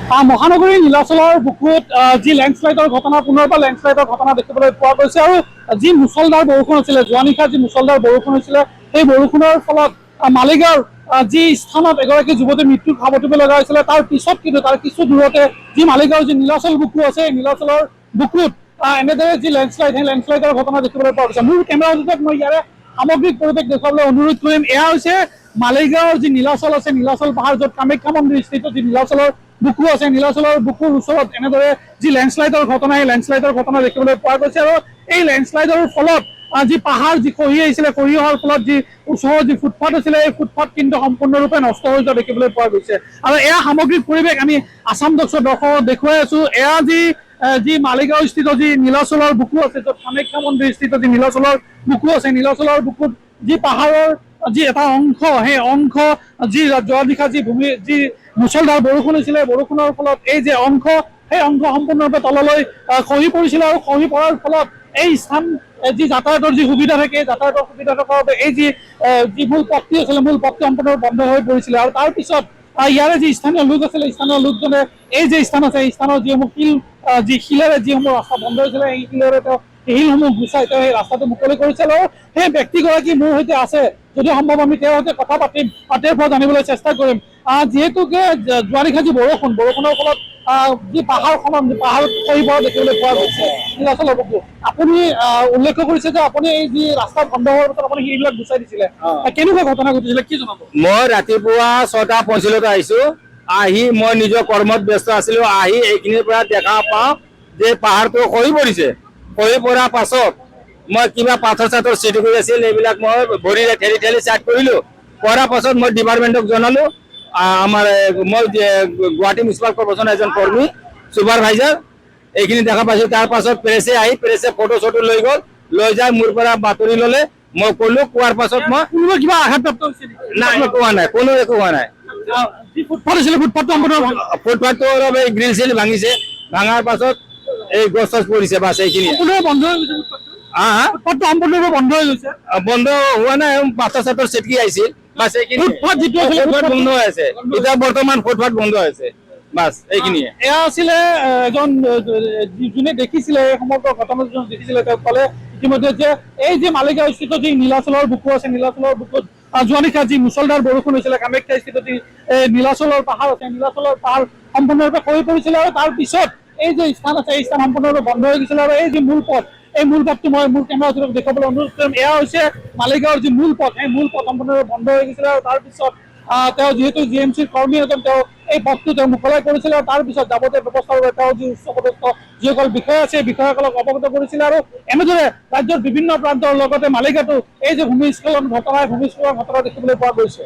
মহানগৰী নীলাচলৰ বুকুত যি লেণ্ডশ্লাইডৰ ঘটনা পুনৰবাৰ লেণ্ডশ্লাইডৰ ঘটনা দেখিবলৈ পোৱা গৈছে আৰু যি মুছলধাৰ বৰষুণ হৈছিলে যোৱা নিশা যি মুছলধাৰ বৰষুণ হৈছিলে সেই বৰষুণৰ ফলত মালিগাঁৱৰ যি স্থানত এগৰাকী যুৱতীৰ মৃত্যুক সাৱটিব লগা হৈছিলে তাৰ পিছত কিন্তু তাৰ কিছু দূৰতে যি মালিগাঁৱৰ যি নীলাচল বুকু আছে এই নীলাচলৰ বুকুত এনেদৰে যি লেণ্ডশ্লাইড সেই লেণ্ডশ্লাইডৰ ঘটনা দেখিবলৈ পোৱা গৈছে। মোৰ কেমেৰা যোগেদি মই ইয়াৰে সামগ্ৰিক পৰিৱেশ দেখুৱাবলৈ অনুৰোধ কৰিম। এয়া হৈছে মালিগাঁৱৰ যি নীলাচল আছে নীলাচল পাহাৰ য'ত কামাখ্যা মন্দিৰ স্থিত যি নীলাচলৰ বুকু আছে নীলাচলৰ বুকুৰ ওচৰত এনেদৰে যি লেণ্ডশ্লাইডৰ ঘটনা এই লেণ্ডশ্লাইডৰ ঘটনা দেখিবলৈ পোৱা গৈছে আৰু এই লেণ্ডশ্লাইডৰ ফলত যি পাহাৰ যি খহি আহিছিলে খহি অহাৰ ফলত যি ওচৰৰ যি ফুটপাথ আছিলে এই ফুটপাথ কিন্তু সম্পূৰ্ণৰূপে নষ্ট হৈ যোৱা দেখিবলৈ পোৱা গৈছে আৰু এয়া সামগ্ৰিক পৰিৱেশ আমি আসাম ডক্সৰ দৰ্শকক দেখুৱাই আছো। এয়া যি মালিগাঁও স্থিত যি নীলাচলৰ বুকু আছে য'ত কামাখ্যা মন্দিৰ স্থিত যি নীলাচলৰ বুকু আছে নীলাচলৰ বুকুত যি পাহাৰৰ যি এটা অংশ সেই অংশ যি যোৱা নিশা যি যি মুছলধাৰ বৰষুণ হৈছিলে বৰষুণৰ ফলত এই যে অংশ সেই অংশ সম্পূৰ্ণৰূপে তললৈ খহি পৰিছিলে আৰু খহি পৰাৰ ফলত এই স্থান যি যাতায়াতৰ যি সুবিধা থাকে যাতায়াতৰ সুবিধা থকাৰ বাবে এই যি মূল পথটি আছিলে মূল পথটি সম্পূৰ্ণৰূপে বন্ধ হৈ পৰিছিলে আৰু তাৰপিছত ইয়াৰে যি স্থানীয় লোক আছিলে স্থানীয় লোকজনে এই যে স্থান আছে এই স্থানৰ যিসমূহ শিলেৰে যিসমূহ ৰাস্তা বন্ধ হৈছিলে এই শিলেৰে তেওঁ শিলসমূহ গুচাই তেওঁ সেই ৰাস্তাটো মুকলি কৰিছিল আৰু সেই ব্যক্তিগৰাকী মোৰ সৈতে আছে যদি সম্ভৱ আমি তেওঁৰ সৈতে কথা পাতিম তেওঁৰ পৰা জানিবলৈ চেষ্টা কৰিম। যিহেতুকে যোৱা নিশা যি বৰষুণৰ ফলত যি পাহাৰখনত পাহাৰত খহি পৰা দেখিবলৈ পোৱা গৈছে নীলাচলৰ বুকু আপুনি উল্লেখ কৰিছে যে আপুনি এই যি ৰাস্তা বন্ধ হোৱাৰ পিছত আপুনি শিলবিলাক গুচাই দিছিলে কেনেকুৱা ঘটনা ঘটিছিলে কি জনাব? মই ৰাতিপুৱা 6:45 আহিছো আহি মই নিজৰ কৰ্মত ব্যস্ত আছিলো আহি এইখিনিৰ পৰা দেখা পাওঁ যে পাহাৰটো খহি পৰিছে খহি পৰাৰ পাছত মই কিবা পাথৰ চাথৰ চিটি কৰি আছিল এইবিলাক মই ভৰিৰে ঠেলি ঠেলি চাইড কৰিলো কৰাৰ পাছত মই ডিপাৰ্টমেণ্টক জনালো আমাৰ মই গুৱাহাটী মিউনিচিপাল কৰ্পোৰেশ্যনৰ এজন কৰ্মী ছুপাৰভাইজাৰ এইখিনি দেখা পাইছো তাৰ পাছত প্ৰেছে আহি প্ৰেছে ফটো চটো লৈ গ'ল লৈ যায় মোৰ পৰা বাতৰি ল'লে মই ক'লো কোৱাৰ পাছত মই কোনোবা কিবা আঘাতপ্ৰাপ্ত হৈছে নাই একো হোৱা নাই কোনো একো হোৱা নাই ফুটপাথ আছিলে ফুটপাথটো ফুটপাথটো অলপ এই গ্ৰিল চিল ভাঙিছে ভাঙাৰ পাছত এই গছ চছ পৰিছে বাছ এইখিনি বন্ধ হৈ গৈছে ফুটপাথটো সম্পূৰ্ণৰূপে বন্ধ হৈ গৈছে বন্ধ হোৱা নাই পাথৰ চাথৰ চিটকি আহিছিল বাছ এইখিনি ফুটপাথ যিটো ফুটপাথ বন্ধ হৈ আছে এতিয়া বৰ্তমান ফুটপাথ বন্ধ হৈ আছে বাছ এইখিনিয়ে। এয়া আছিলে এজন যোনে দেখিছিলে এই সমগ্ৰ ঘটনাটো দেখিছিলে তেওঁ ক'লে ইতিমধ্যে যে এই যে মালিগাঁও স্থিত যি নীলাচলৰ বুকু আছে নীলাচলৰ বুকুত যোৱা নিশা যি মুছলধাৰ বৰষুণ হৈছিলে কামাখ্যা স্থিত যি নীলাচলৰ পাহাৰ আছে নীলাচলৰ পাহাৰ সম্পূৰ্ণৰূপে খহি পৰিছিলে আৰু তাৰ পিছত এই যে স্থান আছে এই স্থান সম্পূৰ্ণৰূপে বন্ধ হৈ গৈছিলে আৰু এই যি মূল পথ এই মূল পথটো মই মোৰ কেমেৰা যোগেদি দেখুৱাবলৈ অনুৰোধ কৰিম। এয়া হৈছে মালিগাঁৱৰ যি মূল পথ সেই মূল পথ সম্পূৰ্ণৰূপে বন্ধ হৈ গৈছিলে আৰু তাৰপিছত তেওঁ যিহেতু GMCৰ কৰ্মী এজন তেওঁ এই পথটো তেওঁ মুকলাই কৰিছিলে আৰু তাৰপিছত যাৱতীয় ব্যৱস্থাৰ বাবে তেওঁ যি উচ্চপদস্থ যিসকল বিষয়া আছে বিষয়াসকলক অৱগত কৰিছিলে আৰু এনেদৰে ৰাজ্যৰ বিভিন্ন প্ৰান্তৰ লগতে মালিগাঁৱতো এই যে ভূমিস্খলন ঘটনা ভূমিস্খলনৰ ঘটনা দেখিবলৈ পোৱা গৈছে।